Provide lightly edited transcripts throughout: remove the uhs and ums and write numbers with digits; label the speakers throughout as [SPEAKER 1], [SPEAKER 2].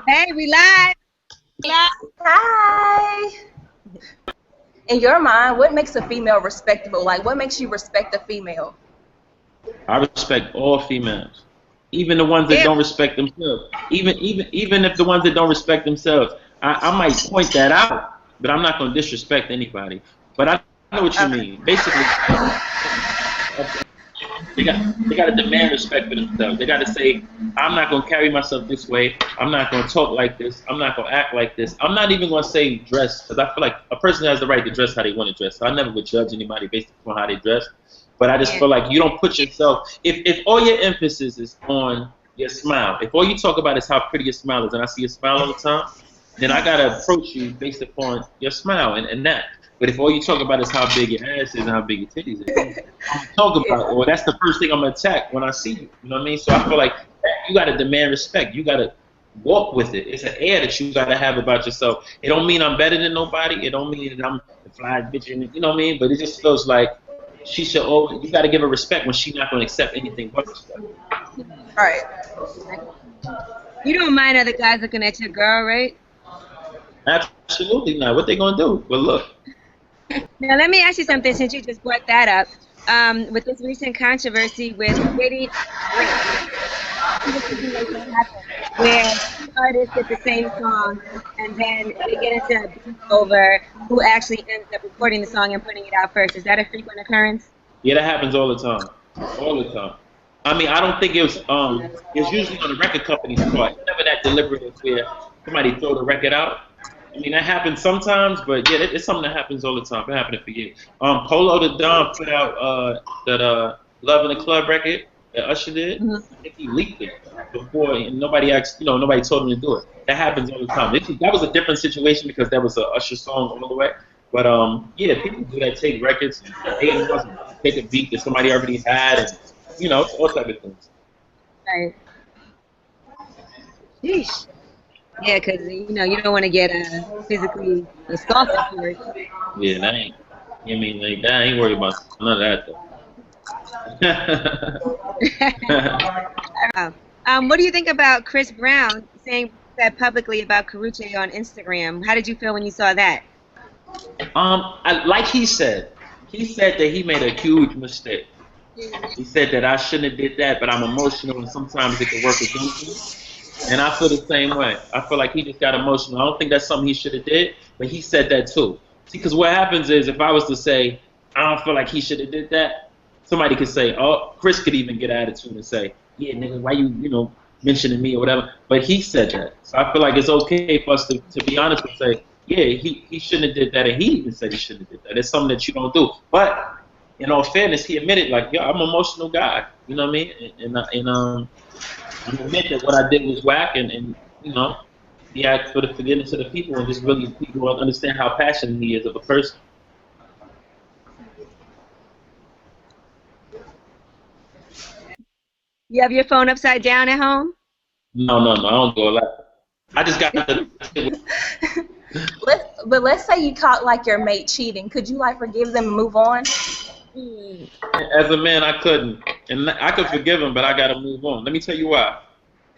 [SPEAKER 1] Hey, we live.
[SPEAKER 2] Hi. In your mind, what makes a female respectable? Like, what makes you respect a female?
[SPEAKER 3] I respect all females, even the ones that don't respect themselves. Even if the ones that don't respect themselves, I might point that out, but I'm not gonna disrespect anybody. But I know what you mean. Basically, they got to demand respect for themselves. They got to say, I'm not gonna carry myself this way. I'm not gonna talk like this. I'm not gonna act like this. I'm not even gonna say dress, because I feel like a person has the right to dress how they want to dress. So I never would judge anybody based upon how they dress. But I just feel like you don't put yourself, if all your emphasis is on your smile, if all you talk about is how pretty your smile is, and I see your smile all the time, then I gotta approach you based upon your smile and that. But if all you talk about is how big your ass is and how big your titties is, I'm gonna talk about it. Well, that's the first thing I'm gonna attack when I see you. You know what I mean? So I feel like you gotta demand respect. You gotta walk with it. It's an air that you gotta have about yourself. It don't mean I'm better than nobody. It don't mean that I'm the fly bitch. You know what I mean? But it just feels like she should always, you gotta give her respect when she's not gonna accept anything but respect.
[SPEAKER 2] Right.
[SPEAKER 1] You don't mind other guys looking at your girl, right?
[SPEAKER 3] Absolutely not. What they gonna do? But look.
[SPEAKER 1] Now let me ask you something, since you just brought that up. With this recent controversy with Diddy, where two artists get the same song and then they get into a beef over who actually ends up recording the song and putting it out first. Is that a frequent occurrence?
[SPEAKER 3] Yeah, that happens all the time. All the time. I mean, I don't think it's usually on the record company's part. It's never that deliberate where somebody throw the record out. I mean, that happens sometimes, but yeah, it's something that happens all the time. It happened for years. Polo the Don put out that Love in the Club record that Usher did. I think he leaked it before, and nobody asked, nobody told him to do it. That happens all the time. That was a different situation because that was a Usher song all the way. But yeah, people do that. Take records, take a beat that somebody already had, and all type of things.
[SPEAKER 1] Right. Sheesh. Yeah, because you don't want to get physically assaulted for it.
[SPEAKER 3] Yeah, that ain't. I mean, like, that ain't worried about none of that
[SPEAKER 1] though. What do you think about Chris Brown saying that publicly about Karrueche on Instagram? How did you feel when you saw that?
[SPEAKER 3] Like he said that he made a huge mistake. He said that I shouldn't have did that, but I'm emotional and sometimes it can work against me. And I feel the same way. I feel like he just got emotional. I don't think that's something he should have did, but he said that too. See, because what happens is if I was to say, I don't feel like he should have did that, somebody could say, oh, Chris could even get an attitude and say, yeah, nigga, why you mentioning me or whatever. But he said that. So I feel like it's okay for us to be honest and say, yeah, he shouldn't have did that, and he even said he shouldn't have did that. It's something that you don't do. But in all fairness, he admitted, like, yo, I'm an emotional guy. You know what I mean? And I admit that what I did was whack, and he asked for the forgiveness of the people, and just really people understand how passionate he is of a person.
[SPEAKER 1] You have your phone upside down at home?
[SPEAKER 3] No, I don't do all that. I just got the.
[SPEAKER 2] Let's say you caught like your mate cheating. Could you like forgive them and move on?
[SPEAKER 3] As a man, I couldn't, and I could forgive him, but I gotta move on. Let me tell you why.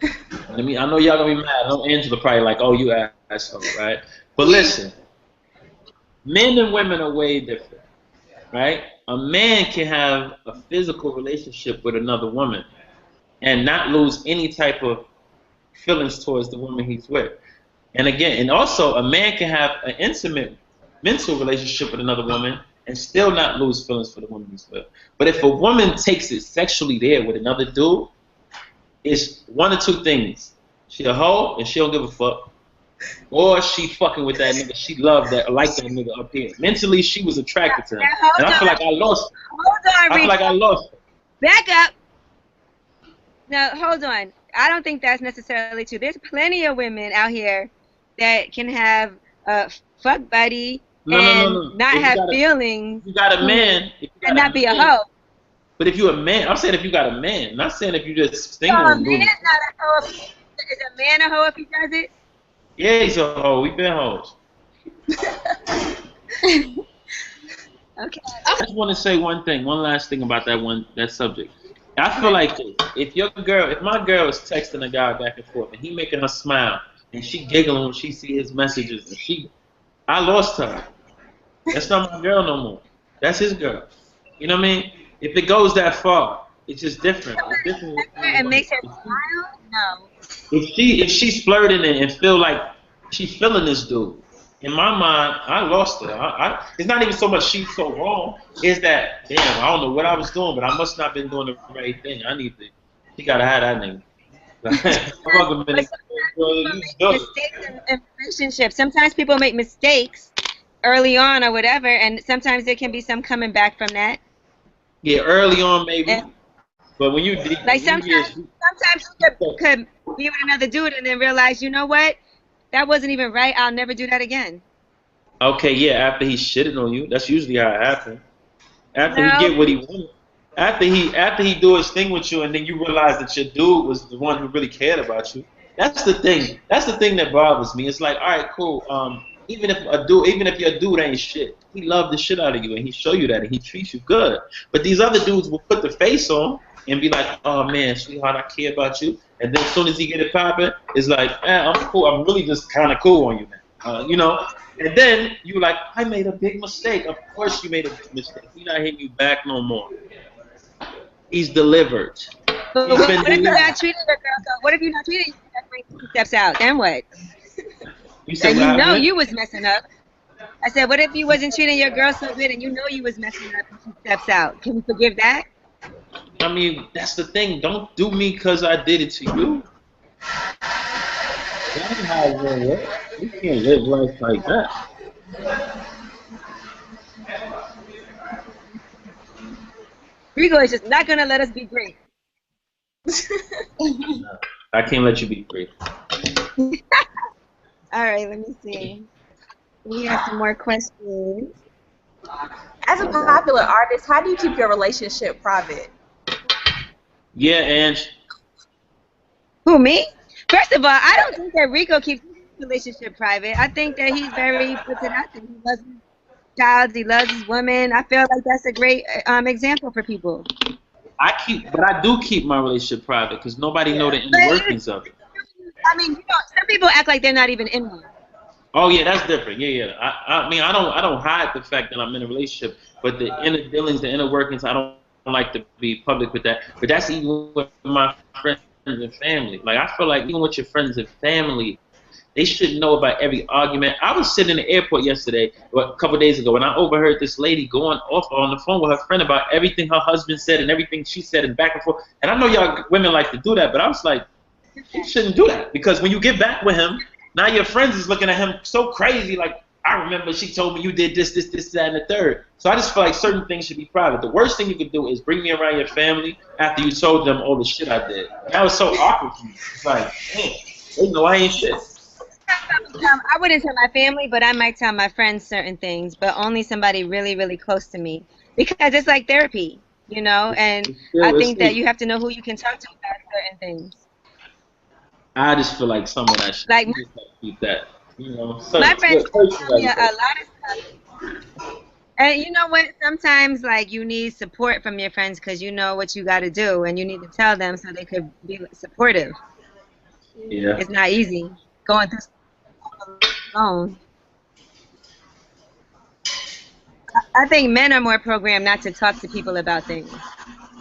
[SPEAKER 3] I know y'all gonna be mad. I know Angela probably like, oh, you asshole, right? But listen, men and women are way different, right? A man can have a physical relationship with another woman and not lose any type of feelings towards the woman he's with. And also a man can have an intimate mental relationship with another woman and still not lose feelings for the woman he's with. But if a woman takes it sexually there with another dude, it's one of two things. She a hoe and she don't give a fuck. Or she fucking with that nigga. She loved that, like that nigga up here. Mentally, she was attracted to him. And I feel like I lost her.
[SPEAKER 1] Hold on,
[SPEAKER 3] I feel like I lost her.
[SPEAKER 1] Back up. Now, hold on. I don't think that's necessarily true. There's plenty of women out here that can have a fuck buddy and not have feelings.
[SPEAKER 3] You got a man.
[SPEAKER 1] And not be a hoe.
[SPEAKER 3] But if you're a man, I'm saying if you got a man, not saying if you just single.
[SPEAKER 1] So a man's not a hoe. Is a man a hoe if he does it?
[SPEAKER 3] Yeah, he's a hoe. We've been hoes.
[SPEAKER 1] Okay.
[SPEAKER 3] I just want to say one last thing about that subject. I feel like if my girl is texting a guy back and forth and he making her smile, and she giggling when she see his messages, and I lost her. That's not my girl no more. That's his girl. You know what I mean? If it goes that far, it's just different. It's different with
[SPEAKER 1] And
[SPEAKER 3] women.
[SPEAKER 1] makes her smile? No.
[SPEAKER 3] If she's flirting and feel like she's feeling this dude, in my mind, I lost her. It's not even so much she's so wrong. It's that damn, I don't know what I was doing, but I must not have been doing the right thing. She gotta have that nigga.
[SPEAKER 1] Mistakes in relationships. Sometimes people make mistakes early on or whatever, and sometimes there can be some coming back from that.
[SPEAKER 3] Yeah, early on maybe, but when you
[SPEAKER 1] like sometimes you could be with another dude and then realize, you know what, that wasn't even right. I'll never do that again.
[SPEAKER 3] Okay, yeah, after he shitted on you, that's usually how it happens. After he get what he wanted. After he do his thing with you, and then you realize that your dude was the one who really cared about you. That's the thing. That's the thing that bothers me. It's like, all right, cool. Even if your dude ain't shit, he loved the shit out of you, and he show you that, and he treats you good. But these other dudes will put the face on and be like, oh man, sweetheart, I care about you. And then as soon as he get it popping, it's like, I'm cool. I'm really just kind of cool on you now. You know. And then you like, I made a big mistake. Of course you made a big mistake. He's not hitting you back no more. He's delivered.
[SPEAKER 1] But what if you're not treating your girl so? What if you're not treating her when she steps out? Then what? And you know you was messing up. I said, what if you wasn't treating your girl so good and you know you was messing up and she steps out? Can you forgive that?
[SPEAKER 3] I mean, that's the thing. Don't do me because I did it to you. That's how it's gonna work. You can't live life like that.
[SPEAKER 1] Rico is just not gonna let us be great.
[SPEAKER 3] No, I can't let you be great.
[SPEAKER 1] All right, let me see. We have some more questions.
[SPEAKER 2] As a popular artist, how do you keep your relationship private?
[SPEAKER 3] Yeah, Ange.
[SPEAKER 1] Who, me? First of all, I don't think that Rico keeps his relationship private. I think that he's very puts it out there. He loves his child, he loves his woman. I feel like that's a great example for people.
[SPEAKER 3] But I do keep my relationship private because nobody know the inner workings of it.
[SPEAKER 1] I mean, some people act like they're not even in one.
[SPEAKER 3] Oh yeah, that's different. Yeah. I mean, I don't hide the fact that I'm in a relationship, but the inner dealings, the inner workings, I don't like to be public with that. But that's even with my friends and family. Like I feel like even with your friends and family, they should know about every argument. I was sitting in the airport yesterday, a couple of days ago, and I overheard this lady going off on the phone with her friend about everything her husband said and everything she said and back and forth. And I know y'all women like to do that, but I was like, you shouldn't do that because when you get back with him, now your friends is looking at him so crazy, like, I remember she told me you did this, that, and the third. So I just feel like certain things should be private. The worst thing you could do is bring me around your family after you told them all the shit I did. And that was so awkward for me. It's like, damn, they know I ain't shit.
[SPEAKER 1] I wouldn't tell my family, but I might tell my friends certain things, but only somebody really, really close to me. Because it's like therapy, you know, and I think that you have to know who you can talk to about certain things.
[SPEAKER 3] I just feel like some of that shit,
[SPEAKER 1] like,
[SPEAKER 3] you just have to keep that, you know.
[SPEAKER 1] My friends tell me a lot of stuff. And you know what? Sometimes, like, you need support from your friends because you know what you got to do, and you need to tell them so they could be supportive.
[SPEAKER 3] Yeah.
[SPEAKER 1] It's not easy going through alone. I think men are more programmed not to talk to people about things.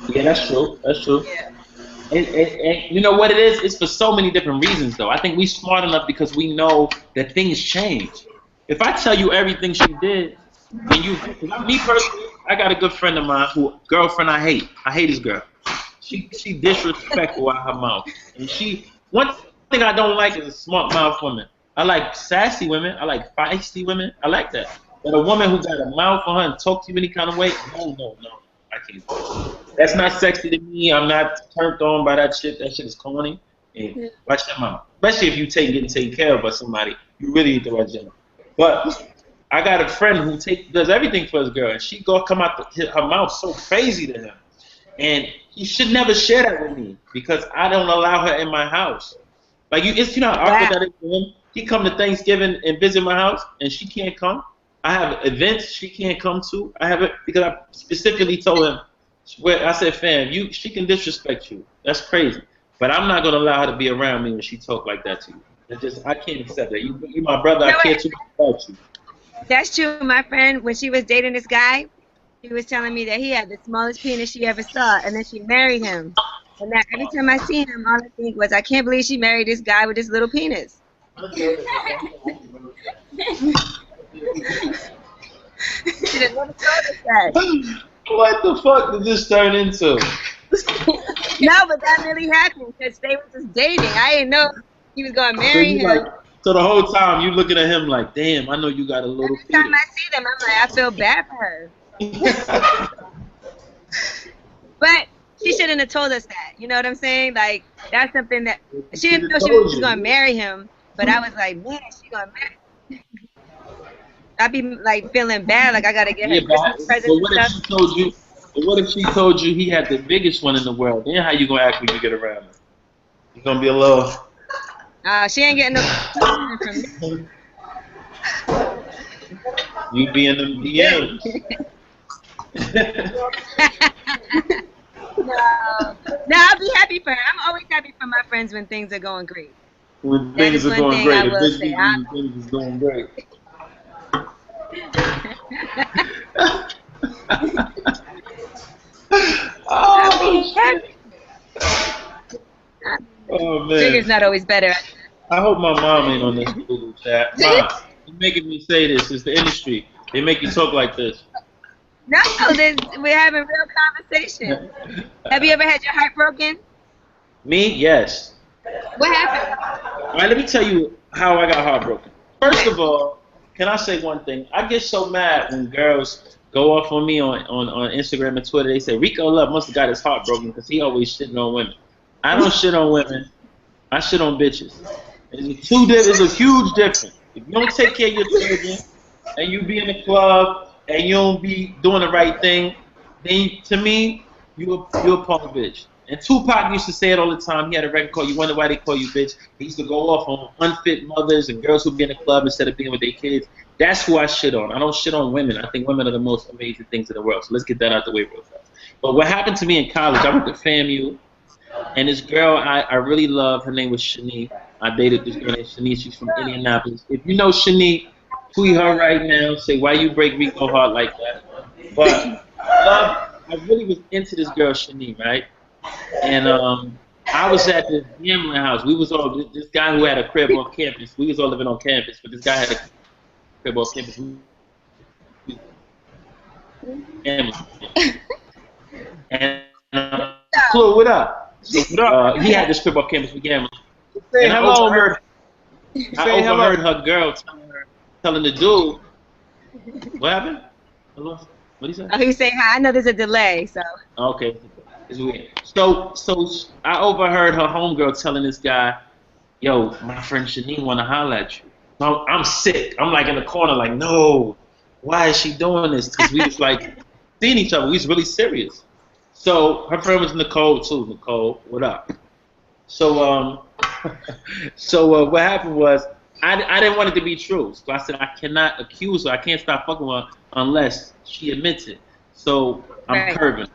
[SPEAKER 3] Yeah, that's true. That's true.
[SPEAKER 1] Yeah.
[SPEAKER 3] And you know what it is? It's for so many different reasons, though. I think we smart enough because we know that things change. If I tell you everything she did, and me personally, I got a good friend of mine girlfriend I hate. I hate this girl. She disrespectful out her mouth. And one thing I don't like is a smart mouth woman. I like sassy women. I like feisty women. I like that. But a woman who got a mouth on her and talk to you any kind of way, no. I can't do it. That's not sexy to me. I'm not turned on by that shit. That shit is corny. And watch your mouth. Especially if you getting taken care of by somebody. You really need to watch your mouth. But I got a friend who does everything for his girl, and she come out her mouth so crazy to him. And he should never share that with me because I don't allow her in my house. Like you know how awkward that is for him. He come to Thanksgiving and visit my house, and she can't come. I have events she can't come to. I have it because I specifically told him. I said, fam, she can disrespect you. That's crazy. But I'm not gonna allow her to be around me when she talk like that to you. I can't accept that. You my brother. I care too much about you.
[SPEAKER 1] That's true. My friend, when she was dating this guy, she was telling me that he had the smallest penis she ever saw, and then she married him. And that every time I see him, all I think was, I can't believe she married this guy with this little penis.
[SPEAKER 3] What the fuck did this turn into?
[SPEAKER 1] No, but that really happened because they were just dating. I didn't know he was gonna marry him.
[SPEAKER 3] So the whole time you looking at him like, damn, I know you got a little penis.
[SPEAKER 1] Every time I see them, I'm like, I feel bad for her. But she shouldn't have told us that. You know what I'm saying? Like, that's something that she didn't know she was gonna marry him. But I was like, man, she gonna marry. I'd be like feeling bad, like I gotta get her Christmas presents and stuff.
[SPEAKER 3] What if she told you he had the biggest one in the world? Then how you gonna act when you get around her? You gonna be a little.
[SPEAKER 1] She ain't getting no from me.
[SPEAKER 3] You be in the DMs.
[SPEAKER 1] No, I'll be happy for her. I'm always happy for my friends when things are going great.
[SPEAKER 3] When things are going great, if things is going great. Oh man.
[SPEAKER 1] Sugar's not always better.
[SPEAKER 3] I hope my mom ain't on this Google chat. Mom, you're making me say this. It's the industry. They make you talk like this.
[SPEAKER 1] No, we're having real conversation. Have you ever had your heart broken?
[SPEAKER 3] Me? Yes.
[SPEAKER 1] What happened?
[SPEAKER 3] All right, let me tell you how I got heartbroken. First of all, can I say one thing? I get so mad when girls go off on me on Instagram and Twitter. They say, Rico Love must have got his heart broken because he always shitting on women. I don't shit on women. I shit on bitches. There's a huge difference. If you don't take care of your children and you be in the club and you don't be doing the right thing, then to me, you're a punk bitch. And Tupac used to say it all the time. He had a record called You Wonder Why They Call You Bitch. He used to go off on unfit mothers and girls who be in the club instead of being with their kids. That's who I shit on. I don't shit on women. I think women are the most amazing things in the world. So let's get that out the way real fast. But what happened to me in college, I went to FAMU, and this girl I really love, her name was Shani. I dated this girl named Shani. She's from Indianapolis. If you know Shani, tweet her right now. Say, why you break Rico heart like that? But I really was into this girl, Shani, right? And I was at this gambling house. We was all, this guy who had a crib on campus. We was all living on campus, but this guy had a crib off campus. And Clue, what up? He had this crib off campus. We gambled. And I overheard her girl telling the dude, what happened? Hello? What did he say?
[SPEAKER 1] Oh, he say hi. I know there's a delay, so.
[SPEAKER 3] Okay. It's weird. So I overheard her homegirl telling this guy, yo, my friend Shani want to holler at you. So I'm sick. I'm like in the corner like, no, why is she doing this? Because we was like seeing each other. We was really serious. So her friend was Nicole too. Nicole, what up? So what happened was I didn't want it to be true. So I said I cannot accuse her. I can't stop fucking with her unless she admits it. So I'm curving her.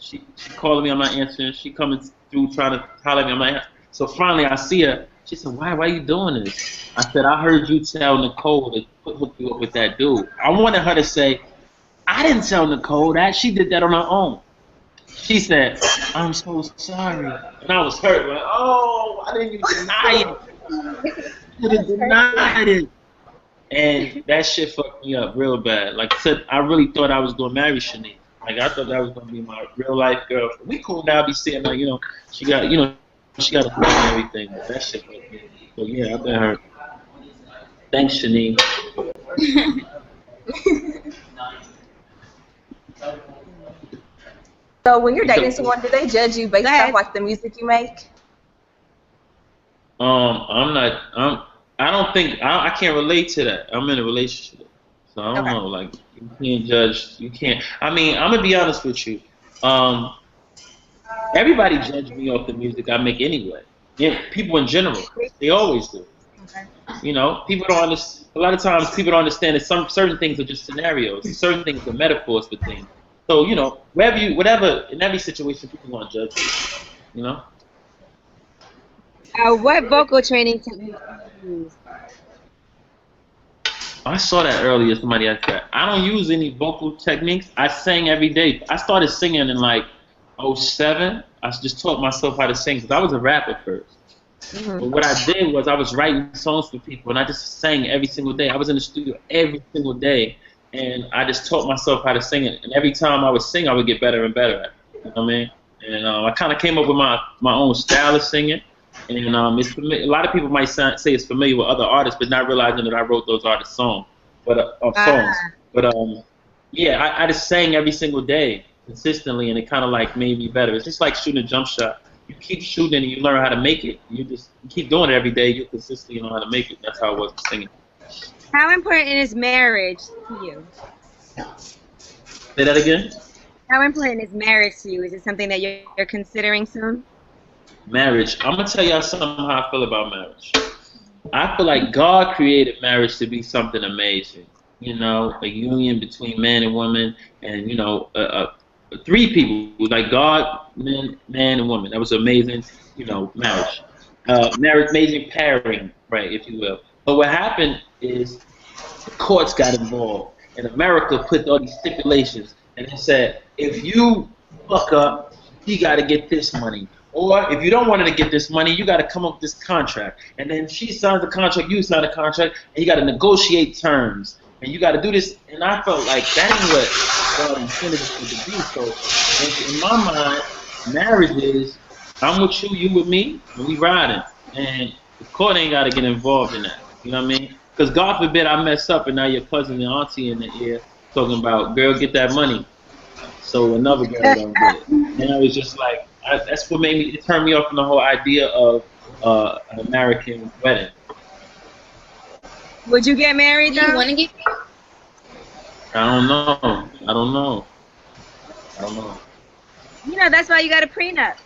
[SPEAKER 3] She calling me, I'm not answering. She coming through trying to holler at me, I'm not answering. So finally I see her. She said, why are you doing this? I said, I heard you tell Nicole to hook you up with that dude. I wanted her to say, I didn't tell Nicole that. She did that on her own. She said, I'm so sorry. And I was hurt. Like, oh, why didn't you deny it? You could have denied it. And that shit fucked me up real bad. Like I said, I really thought I was going to marry Shani. Like I thought that was gonna be my real life girlfriend. We cool now, be seeing her, she got a plan and everything. But that shit was me. So yeah, I've been hurt. Thanks, Shani.
[SPEAKER 2] So when you're dating someone, do they judge you based off like the music you make?
[SPEAKER 3] I don't think I can't relate to that. I'm in a relationship. So I don't know, like you can't judge. You can't. I mean, I'm gonna be honest with you. Everybody judge me off the music I make anyway. Yeah, people in general, they always do. Okay. People don't understand. A lot of times, people don't understand that certain things are just scenarios. Certain things are metaphors for things. So whatever in every situation, people want to judge you.
[SPEAKER 1] What vocal training techniques do you use?
[SPEAKER 3] I saw that earlier. Somebody asked that. I don't use any vocal techniques. I sang every day. I started singing in like '07. I just taught myself how to sing because I was a rapper first.
[SPEAKER 1] Mm-hmm.
[SPEAKER 3] But what I did was I was writing songs for people, and I just sang every single day. I was in the studio every single day, and I just taught myself how to sing it. And every time I would sing, I would get better and better at it. You know what I mean? And I kind of came up with my own style of singing. And it's a lot of people might say it's familiar with other artists, but not realizing that I wrote those artists' songs, songs. But yeah, I just sang every single day consistently, and it kind of like made me better. It's just like shooting a jump shot. You keep shooting and you learn how to make it. You keep doing it every day. You consistently know how to make it. That's how I was singing.
[SPEAKER 1] How important is marriage to you?
[SPEAKER 3] Say that again.
[SPEAKER 1] How important is marriage to you? Is it something that you're considering soon?
[SPEAKER 3] Marriage. I'm gonna tell y'all something how I feel about marriage. I feel like God created marriage to be something amazing. You know, a union between man and woman, and you know, three people like God, man, and woman. That was amazing. You know, marriage, amazing pairing, right, if you will. But what happened is the courts got involved, and America put all these stipulations, and it said if you fuck up, he got to get this money. Or if you don't want her to get this money, you got to come up with this contract. And then she signs the contract, you sign the contract, and you got to negotiate terms. And you got to do this. And I felt like that ain't what God intended it to be. So in my mind, marriage is I'm with you, you with me, and we riding. And the court ain't got to get involved in that. You know what I mean? Because God forbid I mess up and now your cousin and auntie in the ear talking about, girl, get that money. So another girl don't get it. And I was just like, that's what made me, it turned me off from the whole idea of an American wedding.
[SPEAKER 1] Would you get married though?
[SPEAKER 2] Do you want to get married?
[SPEAKER 3] I don't know.
[SPEAKER 1] You know, that's why you got a prenup.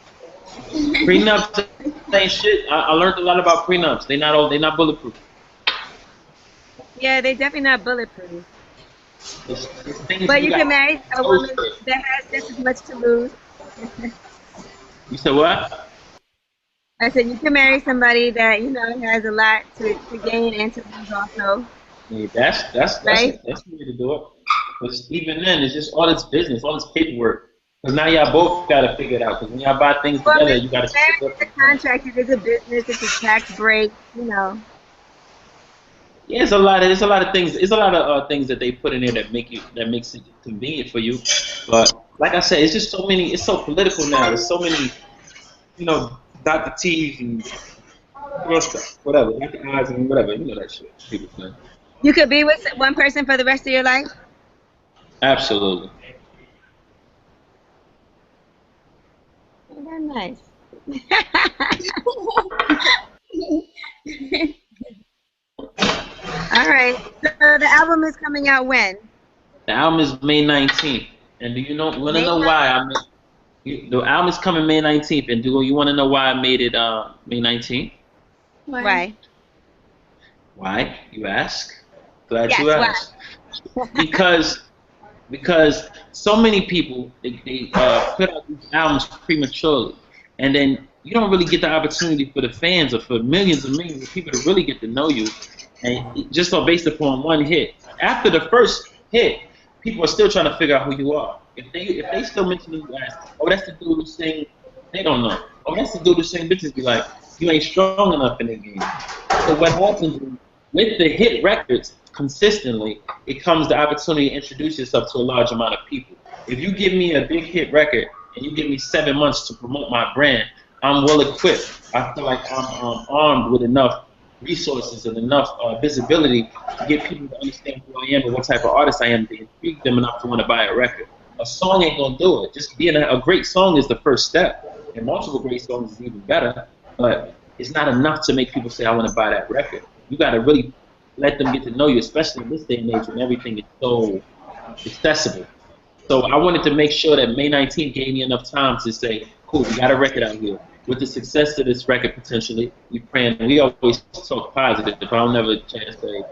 [SPEAKER 3] Prenups ain't shit. I learned a lot about prenups. They not bulletproof.
[SPEAKER 1] Yeah, they definitely not bulletproof.
[SPEAKER 3] It's
[SPEAKER 1] But you can marry a woman that has just as much to lose.
[SPEAKER 3] You said what?
[SPEAKER 1] I said you can marry somebody that, you know, has a lot to gain and to lose also.
[SPEAKER 3] Yeah, that's
[SPEAKER 1] right?
[SPEAKER 3] That's the way to do it. Because even then, it's just all this business, all this paperwork. Because now y'all both got to figure it out. Because when y'all buy things together, you got to.
[SPEAKER 1] It's a contract. It's a business. It's a tax break. You know.
[SPEAKER 3] Yeah, it's a lot of things. It's a lot of things that they put in there that makes it convenient for you. But like I said, it's just so many. It's so political now. There's so many, you know, Dr. T's and whatever, Dr. I's and whatever. You know that shit. People say.
[SPEAKER 1] You could be with one person for the rest of your life.
[SPEAKER 3] Absolutely.
[SPEAKER 1] Oh, that's nice. All right. So the album is coming out when?
[SPEAKER 3] The album is May 19th. And do you want to know why the album is coming May 19th, and do you want to know why I made it May 19th?
[SPEAKER 1] Why?
[SPEAKER 3] Why, you ask? Glad
[SPEAKER 1] yes,
[SPEAKER 3] you asked. Because so many people they put out these albums prematurely, and then you don't really get the opportunity for the fans or for millions and millions of people to really get to know you, and just based upon one hit. After the first hit, people are still trying to figure out who you are. If they still mention you as, oh, that's the dude who sing, they don't know. Oh, that's the dude who sing, bitches be like, you ain't strong enough in the game. So what happens is, with the hit records consistently, it comes the opportunity to introduce yourself to a large amount of people. If you give me a big hit record and you give me 7 months to promote my brand, I'm well equipped. I feel like I'm armed with enough resources and enough visibility to get people to understand who I am and what type of artist I am, to intrigue them enough to want to buy a record. A song ain't gonna do it. Just being a great song is the first step, and multiple great songs is even better. But it's not enough to make people say, I want to buy that record. You got to really let them get to know you, especially in this day and age when everything is so accessible. So I wanted to make sure that May 19th gave me enough time to say, cool, we got a record out here. With the success of this record, potentially, we always talk positive. If I'll never chance say,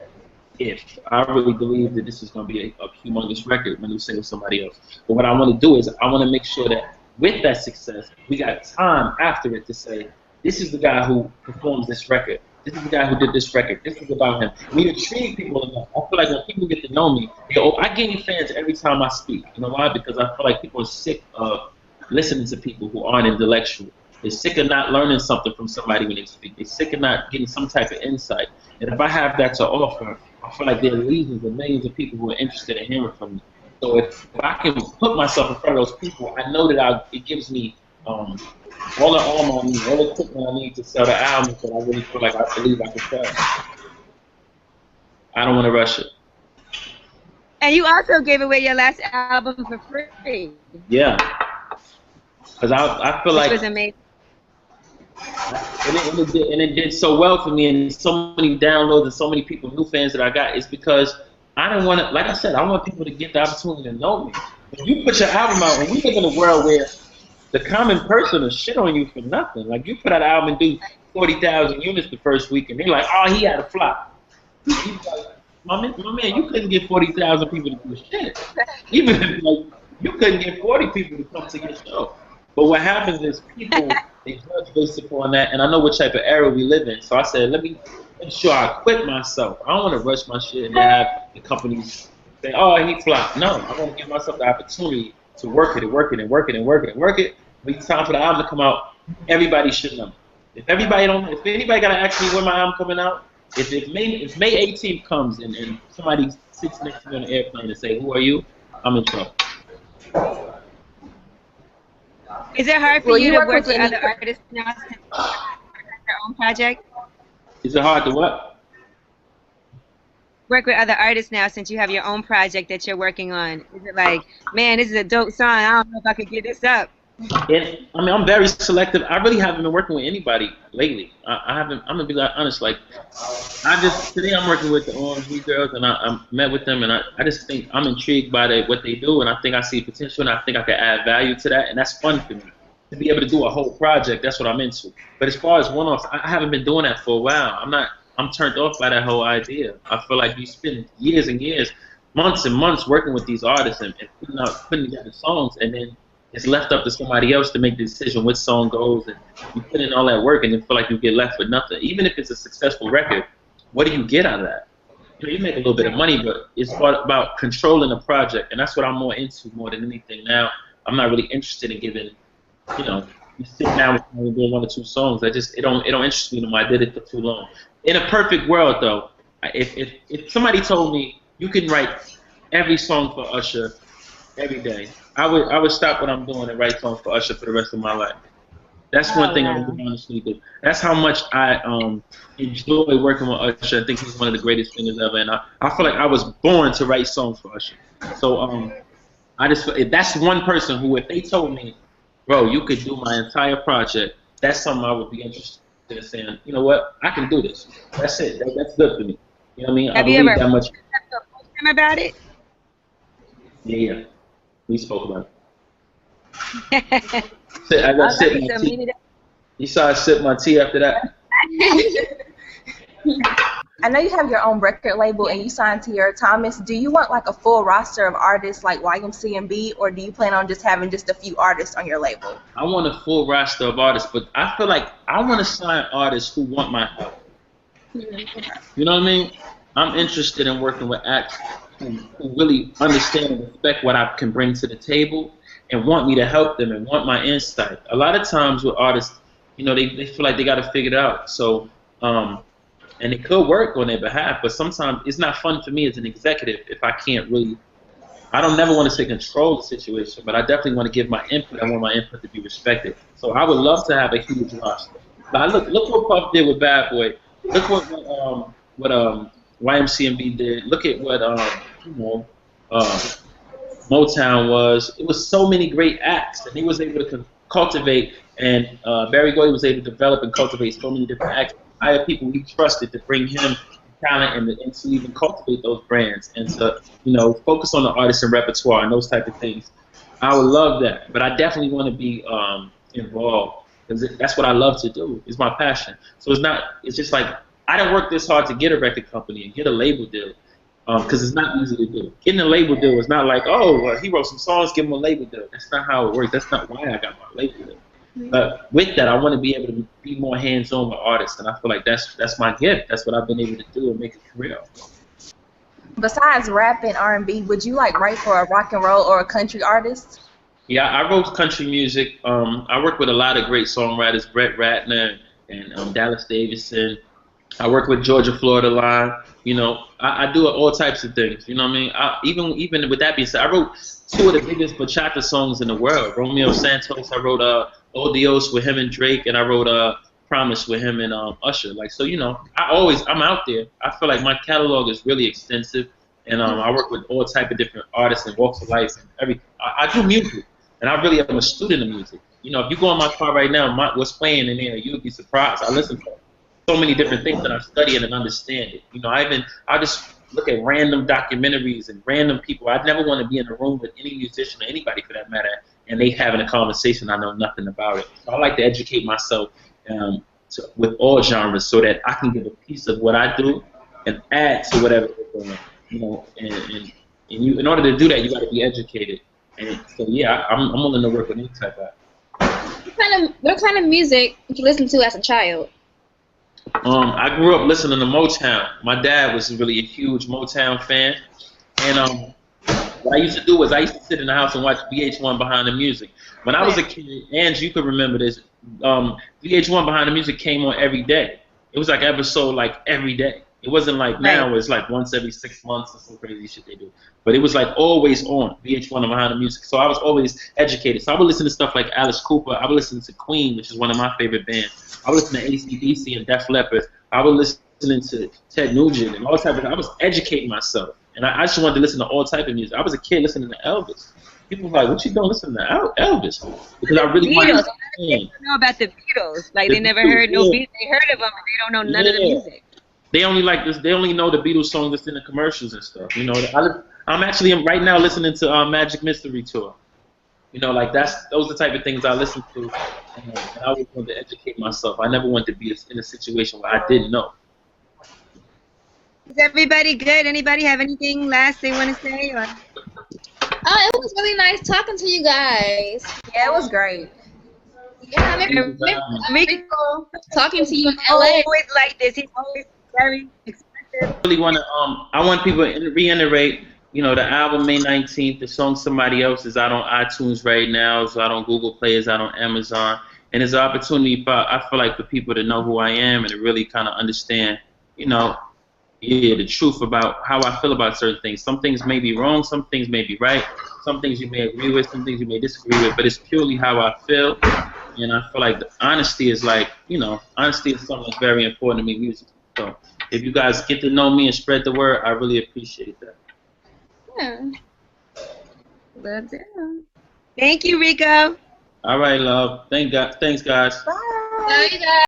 [SPEAKER 3] if I really believe that this is going to be a humongous record when we sing with somebody else. But what I want to do is I want to make sure that with that success, we got time after it to say, this is the guy who performs this record. This is the guy who did this record. This is about him. We intrigue people enough. I feel like when people get to know me, I gain fans every time I speak. You know why? Because I feel like people are sick of listening to people who aren't intellectual. They're sick of not learning something from somebody when they speak. They're sick of not getting some type of insight. And if I have that to offer, I feel like there are legions and millions of people who are interested in hearing from me. So if I can put myself in front of those people, I know that it gives me all the armor I need, all the equipment I need to sell the albums that I really feel like I believe I can sell. I don't want to rush it.
[SPEAKER 1] And you also gave away your last album for free.
[SPEAKER 3] Yeah. Because I feel like...
[SPEAKER 1] Which was amazing.
[SPEAKER 3] And it did so well for me, and so many downloads and so many people, new fans that I got. It's because I don't want to, like I said, I want people to get the opportunity to know me. When you put your album out, and we live in a world where the common person will shit on you for nothing. Like, you put out an album and do 40,000 units the first week, and they're like, oh, he had a flop. He's like, my man, you couldn't get 40,000 people to do shit. Even if, like, you couldn't get 40 people to come to your show. But what happens is people, they judge based upon that, and I know what type of era we live in. So I said, let me make sure I quit myself. I don't want to rush my shit and have the companies say, oh, he flopped. No, I want to give myself the opportunity to work it and work it and work it and work it and work it. When it's time for the album to come out, everybody should know. If anybody got to ask me when my album coming out, if May 18th comes and somebody sits next to me on the airplane and say, who are you? I'm in trouble.
[SPEAKER 1] Is it hard for you to work with other artists now since you have your own project?
[SPEAKER 3] Is it hard to what?
[SPEAKER 1] Work with other artists now since you have your own project that you're working on. Is it like, man, this is a dope song. I don't know if I could get this up.
[SPEAKER 3] And, I mean, I'm very selective. I really haven't been working with anybody lately. I haven't. I'm gonna be honest. Like, today I'm working with the OMG girls, and I met with them, and I just think I'm intrigued by what they do, and I think I see potential, and I think I can add value to that, and that's fun for me to be able to do a whole project. That's what I'm into. But as far as one-offs, I haven't been doing that for a while. I'm turned off by that whole idea. I feel like you spend years and years, months and months working with these artists and putting together songs, and then it's left up to somebody else to make the decision which song goes, and you put in all that work and then feel like you get left with nothing. Even if it's a successful record, what do you get out of that? You make a little bit of money, but it's about controlling the project, and that's what I'm more into more than anything now. I'm not really interested in giving, you sit down with me and doing 1 or 2 songs. It don't interest me anymore. I did it for too long. In a perfect world, though, if somebody told me you can write every song for Usher every day, I would stop what I'm doing and write songs for Usher for the rest of my life. That's one thing I would honestly do. That's how much I enjoy working with Usher. I think he's one of the greatest singers ever, and I feel like I was born to write songs for Usher. So that's one person who, if they told me, bro, you could do my entire project, that's something I would be interested in saying, you know what, I can do this. That's it. That's good for me. You know what I mean?
[SPEAKER 1] Have you ever talked to him about it?
[SPEAKER 3] Yeah. We spoke about it. I got sip my tea. You saw I sip my tea after that?
[SPEAKER 2] I know you have your own record label and you signed to your Thomas. Do you want like a full roster of artists like YMCMB, or do you plan on just having just a few artists on your label?
[SPEAKER 3] I want a full roster of artists, but I feel like I want to sign artists who want my help. You know what I mean? I'm interested in working with acts who really understand and respect what I can bring to the table and want me to help them and want my insight. A lot of times with artists, they feel like they got to figure it out. So, and it could work on their behalf, but sometimes it's not fun for me as an executive if I can't really, I don't never want to say control the situation, but I definitely want to give my input. I want my input to be respected. So I would love to have a huge roster. But look what Puff did with Bad Boy. Look what YMCMB did. Look at what Motown was. It was so many great acts, and he was able to cultivate, and Barry Gordy was able to develop and cultivate so many different acts. I had people he trusted to bring him talent and to even cultivate those brands and to focus on the artist and repertoire and those type of things. I would love that, but I definitely want to be involved because that's what I love to do. It's my passion. So it's just like I didn't work this hard to get a record company and get a label deal because it's not easy to do. Getting a label deal is not like, he wrote some songs, give him a label deal. That's not how it works. That's not why I got my label deal. But with that, I want to be able to be more hands-on with artists, and I feel like that's my gift. That's what I've been able to do and make a career of.
[SPEAKER 2] Besides rap and R&B, would you like write for a rock and roll or a country artist?
[SPEAKER 3] Yeah, I wrote country music. I work with a lot of great songwriters, Brett Ratner and Dallas Davidson. I work with Georgia Florida Line. You know, I do all types of things. You know what I mean? Even with that being said, I wrote two of the biggest bachata songs in the world. Romeo Santos. I wrote Odios with him and Drake, and I wrote Promise with him and Usher. Like, so, you know, I'm out there. I feel like my catalog is really extensive, and I work with all type of different artists and walks of life and everything. I do music, and I really am a student of music. You know, if you go in my car right now, what's playing in there, you'd be surprised. I listen to so many different things that I study and understand it. You know, I just look at random documentaries and random people. I'd never want to be in a room with any musician or anybody for that matter, and they having a conversation I know nothing about it. So I like to educate myself with all genres so that I can give a piece of what I do and add to whatever they're doing. You know, and you, in order to do that, you got to be educated. And so yeah, I'm willing to work with any type of.
[SPEAKER 4] What kind of music did you listen to as a child?
[SPEAKER 3] I grew up listening to Motown. My dad was really a huge Motown fan, and what I used to do was I used to sit in the house and watch VH1 Behind the Music. When I was a kid, Ange, you could remember this. VH1 Behind the Music came on every day. It was like episode like every day. It wasn't like now where it's like once every 6 months or some crazy shit they do. But it was like always on VH1 and Behind the Music. So I was always educated. So I would listen to stuff like Alice Cooper. I would listen to Queen, which is one of my favorite bands. I would listen to AC/DC and Def Leppard. I would listen to Ted Nugent and all type of. I was educating myself, and I just wanted to listen to all type of music. I was a kid listening to Elvis. People were like, "What you doing listening to Elvis?" Because I really wanted to
[SPEAKER 1] They know about the Beatles. Like they never heard no Beatles. They heard of them, but they don't know none of the music.
[SPEAKER 3] They only like this. They only know the Beatles songs that's in the commercials and stuff. You know, I'm actually right now listening to Magic Mystery Tour. You know, like those are the type of things I listen to, and I always wanted to educate myself. I never wanted to be in a situation where I didn't know.
[SPEAKER 1] Is everybody good? Anybody have anything last they want to say? Or?
[SPEAKER 4] Oh, it was really nice talking to you guys.
[SPEAKER 2] Yeah, it was great.
[SPEAKER 4] Yeah, maybe talking to you in LA.
[SPEAKER 1] Always like this. He's always very expressive.
[SPEAKER 3] I really want to. I want people to reiterate. You know, the album May 19th. The song Somebody Else is out on iTunes right now. It's out on Google Play. It's out on Amazon. And it's an opportunity for I feel like for people to know who I am and to really kind of understand. You know, the truth about how I feel about certain things. Some things may be wrong. Some things may be right. Some things you may agree with. Some things you may disagree with. But it's purely how I feel. And I feel like the honesty is like, you know, honesty is something that's very important to me musically. So if you guys get to know me and spread the word, I really appreciate that.
[SPEAKER 4] Yeah.
[SPEAKER 1] Thank you, Rico.
[SPEAKER 3] All right, love. Thanks, guys.
[SPEAKER 2] Bye.
[SPEAKER 4] Bye, guys.